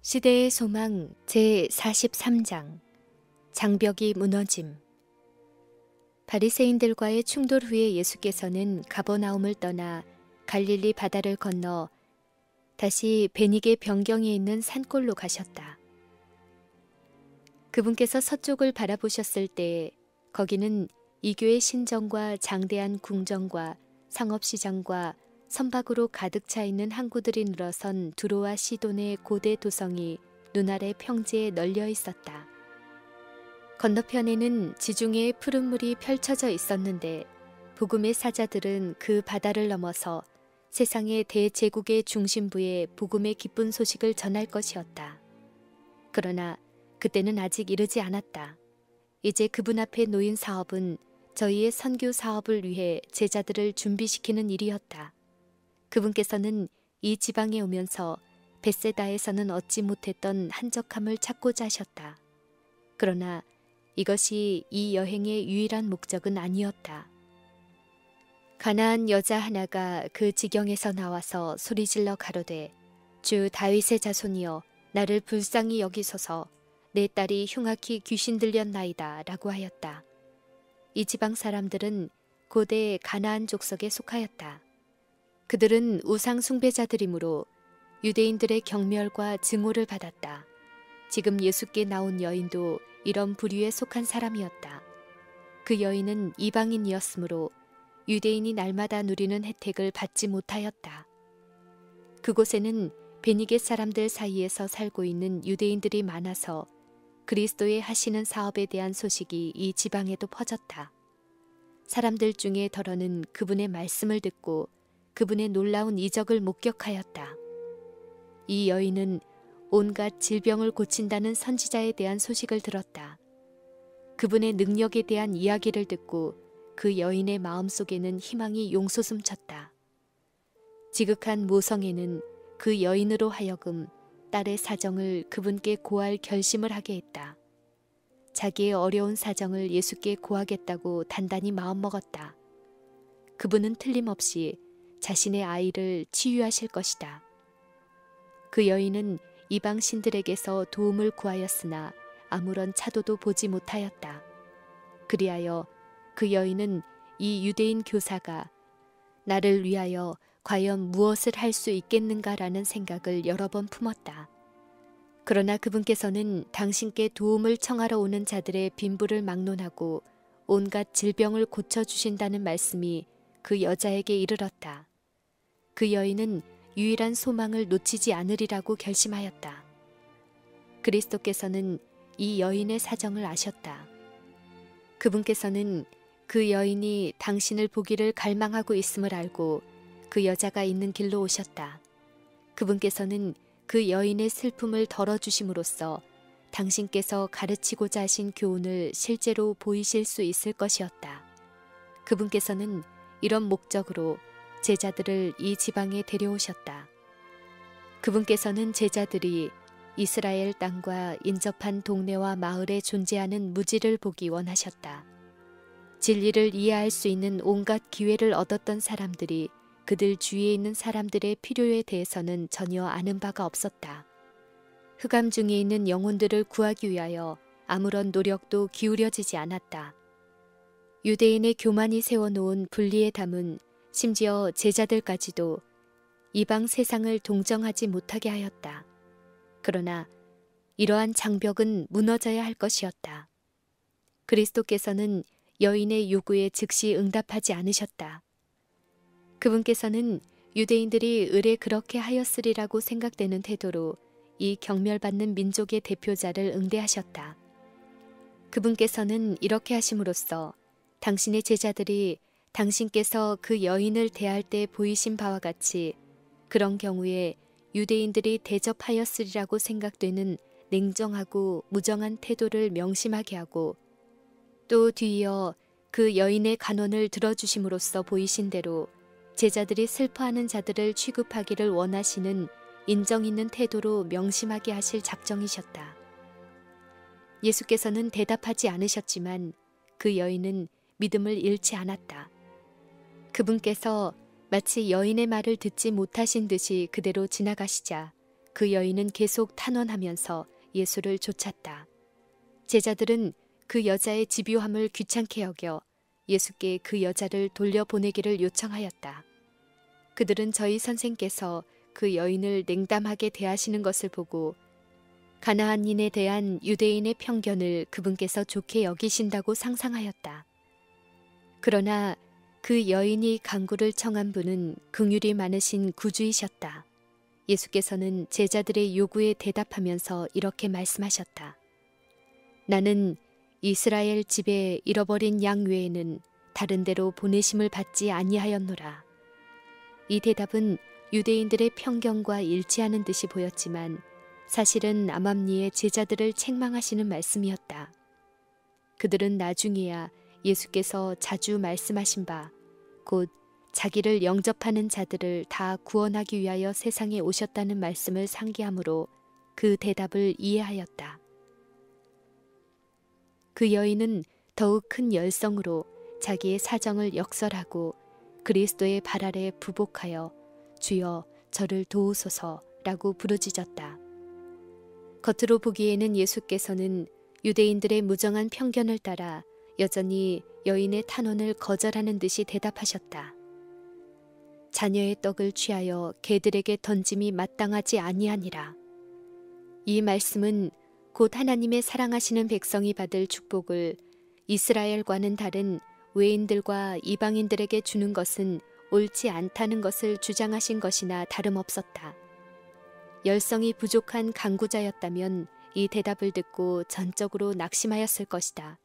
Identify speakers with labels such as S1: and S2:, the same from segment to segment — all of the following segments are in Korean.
S1: 시대의 소망 제43장 장벽이 무너짐. 바리새인들과의 충돌 후에 예수께서는 가버나움을 떠나 갈릴리 바다를 건너 다시 베니게 변경에 있는 산골로 가셨다. 그분께서 서쪽을 바라보셨을 때 거기는 이교의 신정과 장대한 궁정과 상업시장과 선박으로 가득 차 있는 항구들이 늘어선 두로와 시돈의 고대 도성이 눈아래 평지에 널려 있었다. 건너편에는 지중해의 푸른 물이 펼쳐져 있었는데 복음의 사자들은 그 바다를 넘어서 세상의 대제국의 중심부에 복음의 기쁜 소식을 전할 것이었다. 그러나 그때는 아직 이르지 않았다. 이제 그분 앞에 놓인 사업은 저희의 선교 사업을 위해 제자들을 준비시키는 일이었다. 그분께서는 이 지방에 오면서 벳세다에서는 얻지 못했던 한적함을 찾고자 하셨다. 그러나 이것이 이 여행의 유일한 목적은 아니었다. 가나안 여자 하나가 그 지경에서 나와서 소리질러 가로되 주 다윗의 자손이여 나를 불쌍히 여기소서 내 딸이 흉악히 귀신 들렸나이다 라고 하였다. 이 지방 사람들은 고대 가나안 족속에 속하였다. 그들은 우상 숭배자들이므로 유대인들의 경멸과 증오를 받았다. 지금 예수께 나온 여인도 이런 부류에 속한 사람이었다. 그 여인은 이방인이었으므로 유대인이 날마다 누리는 혜택을 받지 못하였다. 그곳에는 베니겟 사람들 사이에서 살고 있는 유대인들이 많아서 그리스도의 하시는 사업에 대한 소식이 이 지방에도 퍼졌다. 사람들 중에 더러는 그분의 말씀을 듣고 그분의 놀라운 이적을 목격하였다. 이 여인은 온갖 질병을 고친다는 선지자에 대한 소식을 들었다. 그분의 능력에 대한 이야기를 듣고 그 여인의 마음속에는 희망이 용솟음쳤다. 지극한 모성애는 그 여인으로 하여금 딸의 사정을 그분께 고할 결심을 하게 했다. 자기의 어려운 사정을 예수께 고하겠다고 단단히 마음먹었다. 그분은 틀림없이 자신의 아이를 치유하실 것이다. 그 여인은 이방 신들에게서 도움을 구하였으나 아무런 차도도 보지 못하였다. 그리하여 그 여인은 이 유대인 교사가 나를 위하여 과연 무엇을 할 수 있겠는가라는 생각을 여러 번 품었다. 그러나 그분께서는 당신께 도움을 청하러 오는 자들의 빈부를 막론하고 온갖 질병을 고쳐주신다는 말씀이 그 여자에게 이르렀다. 그 여인은 유일한 소망을 놓치지 않으리라고 결심하였다. 그리스도께서는 이 여인의 사정을 아셨다. 그분께서는 그 여인이 당신을 보기를 갈망하고 있음을 알고 그 여자가 있는 길로 오셨다. 그분께서는 그 여인의 슬픔을 덜어주심으로써 당신께서 가르치고자 하신 교훈을 실제로 보이실 수 있을 것이었다. 그분께서는 이런 목적으로 제자들을 이 지방에 데려오셨다. 그분께서는 제자들이 이스라엘 땅과 인접한 동네와 마을에 존재하는 무지를 보기 원하셨다. 진리를 이해할 수 있는 온갖 기회를 얻었던 사람들이 그들 주위에 있는 사람들의 필요에 대해서는 전혀 아는 바가 없었다. 흑암 중에 있는 영혼들을 구하기 위하여 아무런 노력도 기울여지지 않았다. 유대인의 교만이 세워놓은 분리의 담은 심지어 제자들까지도 이방 세상을 동정하지 못하게 하였다. 그러나 이러한 장벽은 무너져야 할 것이었다. 그리스도께서는 여인의 요구에 즉시 응답하지 않으셨다. 그분께서는 유대인들이 의례 그렇게 하였으리라고 생각되는 태도로 이 경멸받는 민족의 대표자를 응대하셨다. 그분께서는 이렇게 하심으로써 당신의 제자들이 당신께서 그 여인을 대할 때 보이신 바와 같이 그런 경우에 유대인들이 대접하였으리라고 생각되는 냉정하고 무정한 태도를 명심하게 하고 또 뒤이어 그 여인의 간언을 들어주심으로써 보이신 대로 제자들이 슬퍼하는 자들을 취급하기를 원하시는 인정 있는 태도로 명심하게 하실 작정이셨다. 예수께서는 대답하지 않으셨지만 그 여인은 믿음을 잃지 않았다. 그분께서 마치 여인의 말을 듣지 못하신 듯이 그대로 지나가시자 그 여인은 계속 탄원하면서 예수를 쫓았다. 제자들은 그 여자의 집요함을 귀찮게 여겨 예수께 그 여자를 돌려보내기를 요청하였다. 그들은 저희 선생께서 그 여인을 냉담하게 대하시는 것을 보고 가나안인에 대한 유대인의 편견을 그분께서 좋게 여기신다고 상상하였다. 그러나 그 여인이 간구를 청한 분은 긍휼이 많으신 구주이셨다. 예수께서는 제자들의 요구에 대답하면서 이렇게 말씀하셨다. 나는 이스라엘 집에 잃어버린 양 외에는 다른 데로 보내심을 받지 아니하였노라. 이 대답은 유대인들의 편견과 일치하는 듯이 보였지만 사실은 암암리의 제자들을 책망하시는 말씀이었다. 그들은 나중에야 예수께서 자주 말씀하신 바 곧 자기를 영접하는 자들을 다 구원하기 위하여 세상에 오셨다는 말씀을 상기함으로 그 대답을 이해하였다. 그 여인은 더욱 큰 열성으로 자기의 사정을 역설하고 그리스도의 발 아래 부복하여 주여 저를 도우소서라고 부르짖었다. 겉으로 보기에는 예수께서는 유대인들의 무정한 편견을 따라 여전히 여인의 탄원을 거절하는 듯이 대답하셨다. 자녀의 떡을 취하여 개들에게 던짐이 마땅하지 아니하니라. 이 말씀은 곧 하나님의 사랑하시는 백성이 받을 축복을 이스라엘과는 다른 외인들과 이방인들에게 주는 것은 옳지 않다는 것을 주장하신 것이나 다름없었다. 열성이 부족한 간구자였다면 이 대답을 듣고 전적으로 낙심하였을 것이다.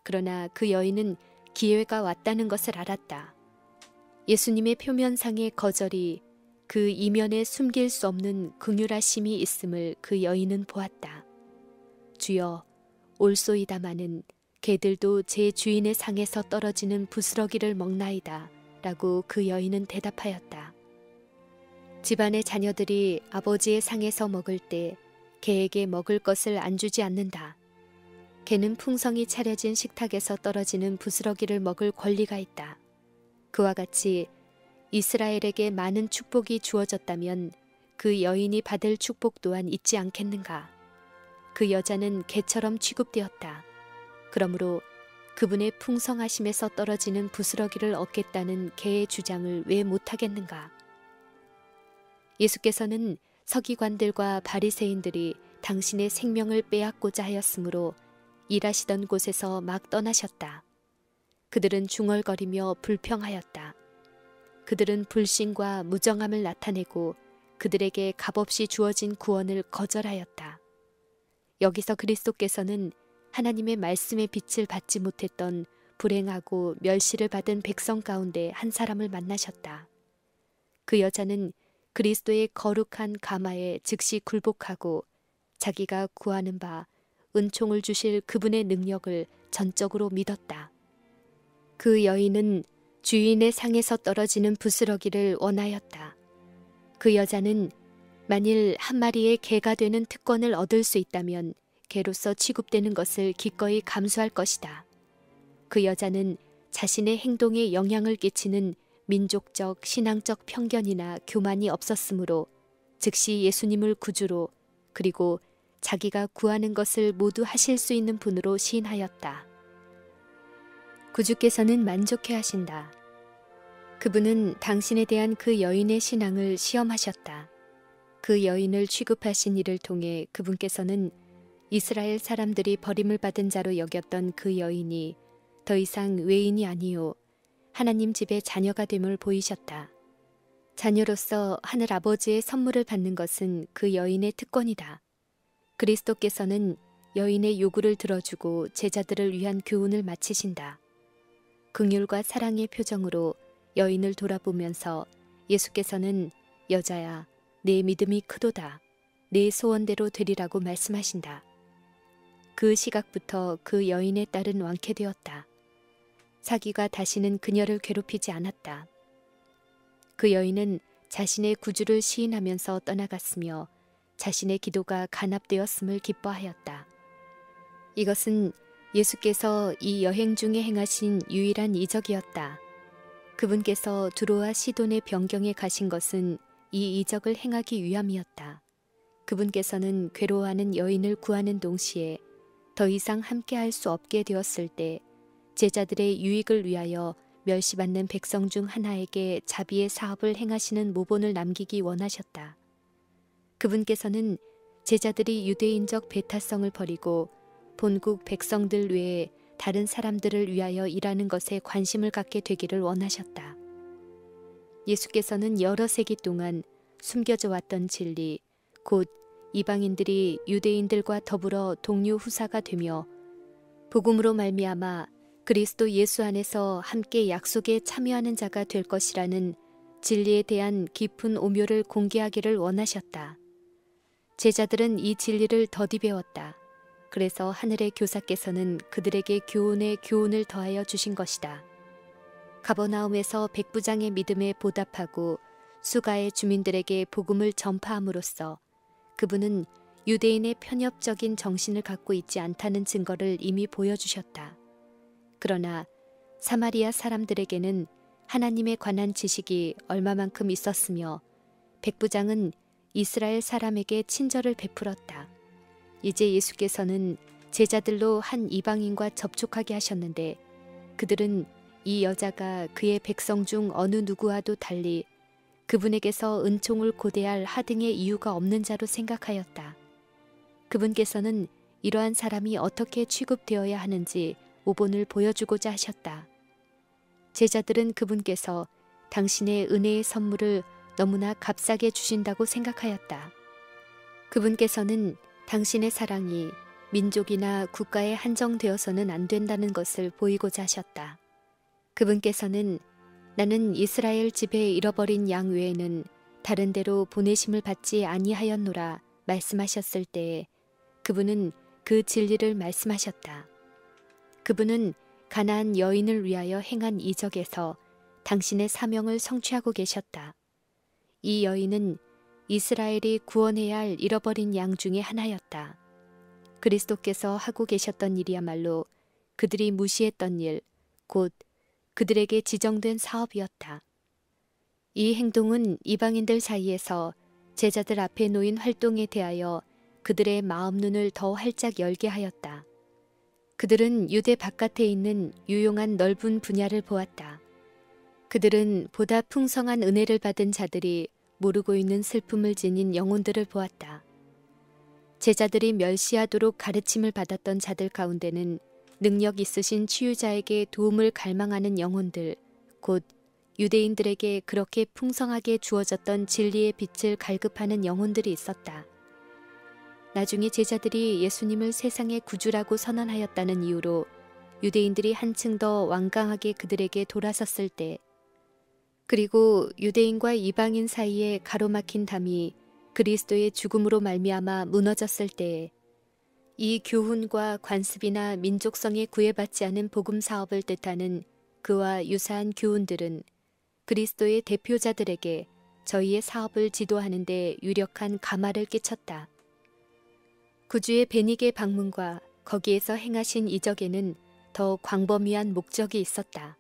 S1: 그러나 그 여인은 기회가 왔다는 것을 알았다. 예수님의 표면상의 거절이 그 이면에 숨길 수 없는 긍휼하심이 있음을 그 여인은 보았다. 주여, 올소이다마는 개들도 제 주인의 상에서 떨어지는 부스러기를 먹나이다 라고 그 여인은 대답하였다. 집안의 자녀들이 아버지의 상에서 먹을 때 개에게 먹을 것을 안 주지 않는다. 개는 풍성이 차려진 식탁에서 떨어지는 부스러기를 먹을 권리가 있다. 그와 같이 이스라엘에게 많은 축복이 주어졌다면 그 여인이 받을 축복 또한 있지 않겠는가. 그 여자는 개처럼 취급되었다. 그러므로 그분의 풍성하심에서 떨어지는 부스러기를 얻겠다는 개의 주장을 왜 못하겠는가. 예수께서는 서기관들과 바리새인들이 당신의 생명을 빼앗고자 하였으므로 일하시던 곳에서 막 떠나셨다. 그들은 중얼거리며 불평하였다. 그들은 불신과 무정함을 나타내고 그들에게 값없이 주어진 구원을 거절하였다. 여기서 그리스도께서는 하나님의 말씀의 빛을 받지 못했던 불행하고 멸시를 받은 백성 가운데 한 사람을 만나셨다. 그 여자는 그리스도의 거룩한 가마에 즉시 굴복하고 자기가 구하는 바 은총을 주실 그분의 능력을 전적으로 믿었다. 그 여인은 주인의 상에서 떨어지는 부스러기를 원하였다. 그 여자는 만일 한 마리의 개가 되는 특권을 얻을 수 있다면 개로서 취급되는 것을 기꺼이 감수할 것이다. 그 여자는 자신의 행동에 영향을 끼치는 민족적, 신앙적 편견이나 교만이 없었으므로 즉시 예수님을 구주로 그리고 자기가 구하는 것을 모두 하실 수 있는 분으로 시인하였다. 구주께서는 만족해 하신다. 그분은 당신에 대한 그 여인의 신앙을 시험하셨다. 그 여인을 취급하신 이를 통해 그분께서는 이스라엘 사람들이 버림을 받은 자로 여겼던 그 여인이 더 이상 외인이 아니요 하나님 집의 자녀가 됨을 보이셨다. 자녀로서 하늘 아버지의 선물을 받는 것은 그 여인의 특권이다. 그리스도께서는 여인의 요구를 들어주고 제자들을 위한 교훈을 마치신다. 긍휼과 사랑의 표정으로 여인을 돌아보면서 예수께서는 여자야, 내 믿음이 크도다. 내 소원대로 되리라고 말씀하신다. 그 시각부터 그 여인의 딸은 완쾌되었다. 사기가 다시는 그녀를 괴롭히지 않았다. 그 여인은 자신의 구주를 시인하면서 떠나갔으며 자신의 기도가 간합되었음을 기뻐하였다. 이것은 예수께서 이 여행 중에 행하신 유일한 이적이었다. 그분께서 두로와 시돈의 변경에 가신 것은 이 이적을 행하기 위함이었다. 그분께서는 괴로워하는 여인을 구하는 동시에 더 이상 함께할 수 없게 되었을 때 제자들의 유익을 위하여 멸시받는 백성 중 하나에게 자비의 사업을 행하시는 모본을 남기기 원하셨다. 그분께서는 제자들이 유대인적 배타성을 버리고 본국 백성들 외에 다른 사람들을 위하여 일하는 것에 관심을 갖게 되기를 원하셨다. 예수께서는 여러 세기 동안 숨겨져 왔던 진리, 곧 이방인들이 유대인들과 더불어 동료 후사가 되며 복음으로 말미암아 그리스도 예수 안에서 함께 약속에 참여하는 자가 될 것이라는 진리에 대한 깊은 오묘를 공개하기를 원하셨다. 제자들은 이 진리를 더디 배웠다. 그래서 하늘의 교사께서는 그들에게 교훈에 교훈을 더하여 주신 것이다. 가버나움에서 백부장의 믿음에 보답하고 수가의 주민들에게 복음을 전파함으로써 그분은 유대인의 편협적인 정신을 갖고 있지 않다는 증거를 이미 보여주셨다. 그러나 사마리아 사람들에게는 하나님에 관한 지식이 얼마만큼 있었으며 백부장은 이스라엘 사람에게 친절을 베풀었다. 이제 예수께서는 제자들로 한 이방인과 접촉하게 하셨는데 그들은 이 여자가 그의 백성 중 어느 누구와도 달리 그분에게서 은총을 고대할 하등의 이유가 없는 자로 생각하였다. 그분께서는 이러한 사람이 어떻게 취급되어야 하는지 모본을 보여주고자 하셨다. 제자들은 그분께서 당신의 은혜의 선물을 너무나 값싸게 주신다고 생각하였다. 그분께서는 당신의 사랑이 민족이나 국가에 한정되어서는 안 된다는 것을 보이고자 하셨다. 그분께서는 나는 이스라엘 집에 잃어버린 양 외에는 다른 데로 보내심을 받지 아니하였노라 말씀하셨을 때에 그분은 그 진리를 말씀하셨다. 그분은 가나안 여인을 위하여 행한 이적에서 당신의 사명을 성취하고 계셨다. 이 여인은 이스라엘이 구원해야 할 잃어버린 양 중에 하나였다. 그리스도께서 하고 계셨던 일이야말로 그들이 무시했던 일, 곧 그들에게 지정된 사업이었다. 이 행동은 이방인들 사이에서 제자들 앞에 놓인 활동에 대하여 그들의 마음 눈을 더 활짝 열게 하였다. 그들은 유대 바깥에 있는 유용한 넓은 분야를 보았다. 그들은 보다 풍성한 은혜를 받은 자들이 모르고 있는 슬픔을 지닌 영혼들을 보았다. 제자들이 멸시하도록 가르침을 받았던 자들 가운데는 능력 있으신 치유자에게 도움을 갈망하는 영혼들, 곧 유대인들에게 그렇게 풍성하게 주어졌던 진리의 빛을 갈급하는 영혼들이 있었다. 나중에 제자들이 예수님을 세상의 구주라고 선언하였다는 이유로 유대인들이 한층 더 완강하게 그들에게 돌아섰을 때, 그리고 유대인과 이방인 사이에 가로막힌 담이 그리스도의 죽음으로 말미암아 무너졌을 때에 이 교훈과 관습이나 민족성에 구애받지 않은 복음 사업을 뜻하는 그와 유사한 교훈들은 그리스도의 대표자들에게 저희의 사업을 지도하는 데 유력한 가마를 끼쳤다. 구주의 베니게 방문과 거기에서 행하신 이적에는 더 광범위한 목적이 있었다.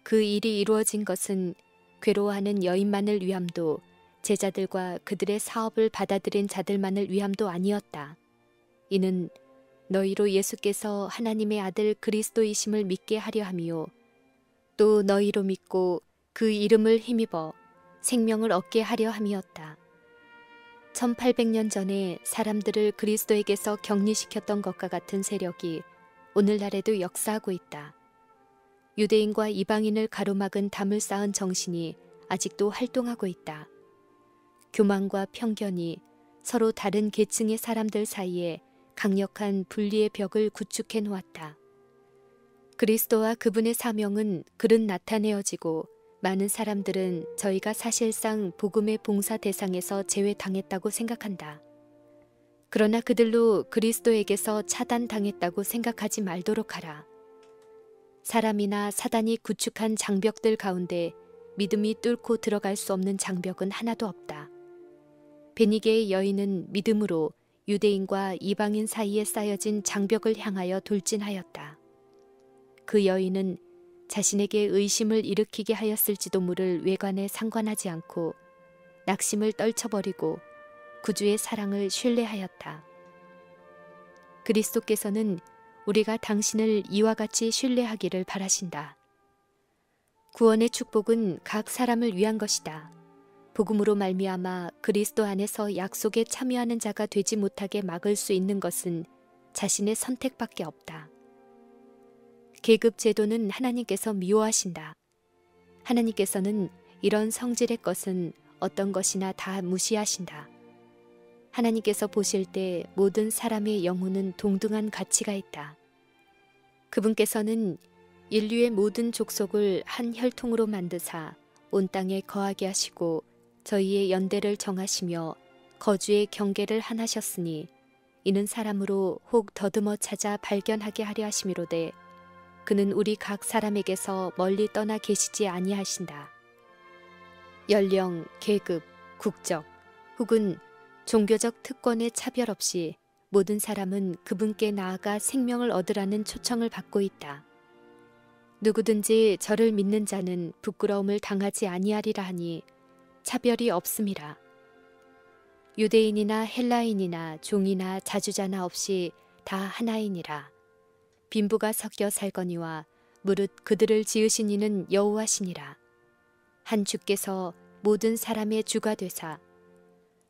S1: 그 일이 이루어진 것은 괴로워하는 여인만을 위함도 제자들과 그들의 사업을 받아들인 자들만을 위함도 아니었다. 이는 너희로 예수께서 하나님의 아들 그리스도이심을 믿게 하려 함이요 또 너희로 믿고 그 이름을 힘입어 생명을 얻게 하려 함이었다. 1800년 전에 사람들을 그리스도에게서 격리시켰던 것과 같은 세력이 오늘날에도 역사하고 있다. 유대인과 이방인을 가로막은 담을 쌓은 정신이 아직도 활동하고 있다. 교만과 편견이 서로 다른 계층의 사람들 사이에 강력한 분리의 벽을 구축해 놓았다. 그리스도와 그분의 사명은 그릇 나타내어지고 많은 사람들은 저희가 사실상 복음의 봉사 대상에서 제외당했다고 생각한다. 그러나 그들로 그리스도에게서 차단당했다고 생각하지 말도록 하라. 사람이나 사단이 구축한 장벽들 가운데 믿음이 뚫고 들어갈 수 없는 장벽은 하나도 없다. 베니게의 여인은 믿음으로 유대인과 이방인 사이에 쌓여진 장벽을 향하여 돌진하였다. 그 여인은 자신에게 의심을 일으키게 하였을지도 모를 외관에 상관하지 않고 낙심을 떨쳐버리고 구주의 사랑을 신뢰하였다. 그리스도께서는 우리가 당신을 이와 같이 신뢰하기를 바라신다. 구원의 축복은 각 사람을 위한 것이다. 복음으로 말미암아 그리스도 안에서 약속에 참여하는 자가 되지 못하게 막을 수 있는 것은 자신의 선택밖에 없다. 계급 제도는 하나님께서 미워하신다. 하나님께서는 이런 성질의 것은 어떤 것이나 다 무시하신다. 하나님께서 보실 때 모든 사람의 영혼은 동등한 가치가 있다. 그분께서는 인류의 모든 족속을 한 혈통으로 만드사 온 땅에 거하게 하시고 저희의 연대를 정하시며 거주의 경계를 하나셨으니 이는 사람으로 혹 더듬어 찾아 발견하게 하려 하심이로되 그는 우리 각 사람에게서 멀리 떠나 계시지 아니하신다. 연령, 계급, 국적 혹은 종교적 특권의 차별 없이 모든 사람은 그분께 나아가 생명을 얻으라는 초청을 받고 있다. 누구든지 저를 믿는 자는 부끄러움을 당하지 아니하리라 하니 차별이 없음이라. 유대인이나 헬라인이나 종이나 자주자나 없이 다 하나이니라. 빈부가 섞여 살거니와 무릇 그들을 지으신 이는 여호와시니라. 한 주께서 모든 사람의 주가 되사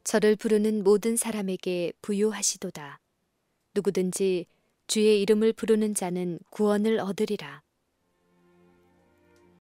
S1: 저를 부르는 모든 사람에게 부요하시도다. 누구든지 주의 이름을 부르는 자는 구원을 얻으리라.